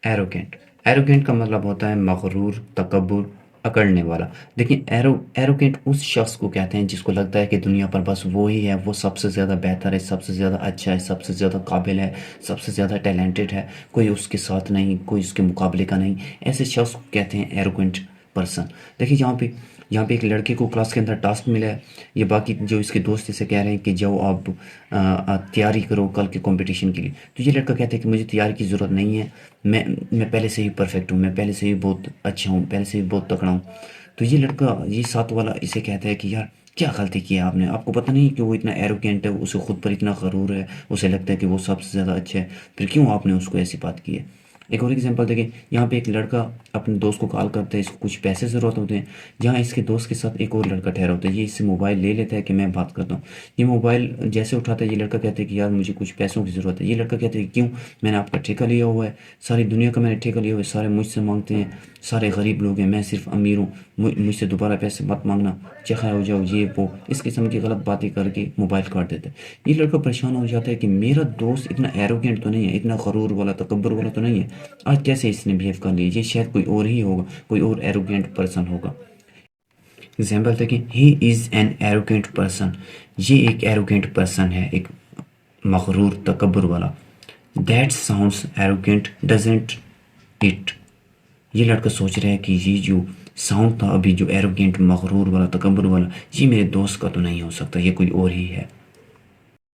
Arrogant. Arrogant का मतलब होता है मगरूर, तकब्बुर, अकड़ने वाला। देखिए एरोगेंट उस शख्स को कहते हैं जिसको लगता है कि दुनिया पर बस वो ही है, वो सबसे ज़्यादा बेहतर है, सबसे ज़्यादा अच्छा है, सबसे ज़्यादा काबिल है, सबसे ज़्यादा टैलेंटेड है, कोई उसके साथ नहीं, कोई उसके मुकाबले का नहीं। ऐसे शख्स को कहते हैं एरोगेंट पर्सन। देखिए यहाँ पे एक लड़के को क्लास के अंदर टास्क मिला है। ये बाकी जो इसके दोस्त इसे कह रहे हैं कि जाओ आप तैयारी करो कल के कंपटीशन के लिए। तो ये लड़का कहता है कि मुझे तैयारी की ज़रूरत नहीं है, मैं पहले से ही परफेक्ट हूँ, मैं पहले से ही बहुत अच्छा हूँ, पहले से ही बहुत तगड़ा हूँ। तो ये लड़का, ये साथ वाला इसे कहता है कि यार क्या गलती की है आपने, आपको पता नहीं कि वो इतना एरोगेंट है, उसे खुद पर इतना गरूर है, उसे लगता है कि वो सबसे ज़्यादा अच्छा है, फिर क्यों आपने उसको ऐसी बात की है। एक और एग्जांपल देखें, यहाँ पे एक लड़का अपने दोस्त को कॉल करता है, इसको कुछ पैसे ज़रूरत होते हैं। जहाँ इसके दोस्त के साथ एक और लड़का ठहरा होता है, ये इससे मोबाइल ले लेता है कि मैं बात करता हूँ। ये मोबाइल जैसे उठाता है, ये लड़का कहता है कि यार मुझे कुछ पैसों की ज़रूरत है। ये लड़का कहता है कि क्यों, मैंने आपका ठेका लिया हुआ है, सारी दुनिया का मैंने ठेका लिया हुआ है, सारे मुझसे मांगते हैं, सारे गरीब लोग हैं, मैं सिर्फ अमीर हूँ, मुझसे दोबारा पैसे मत मांगना, चखा हो जाओ, ये वो इस किस्म की गलत बातें करके मोबाइल काट देता है। ये लड़का परेशान हो जाता है कि मेरा दोस्त इतना एरोगेंट तो नहीं है, इतना गरूर वाला, तकब्बुर वाला तो नहीं है, आज कैसे इसने बिहेव कर लिया, ये शायद कोई और ही होगा, कोई और एरोगेंट पर्सन होगा। एग्जाम्पल देखें, he is an arrogant person. ये एक एरोगेंट पर्सन है, एक मगरूर तकब्बुर वाला। That sounds arrogant doesn't it. ये लड़का सोच रहा है कि ये जो साउंड था अभी, जो एरोगेंट, मगरूर वाला, तकब्बुर वाला, ये मेरे दोस्त का तो नहीं हो सकता, ये कोई और ही है।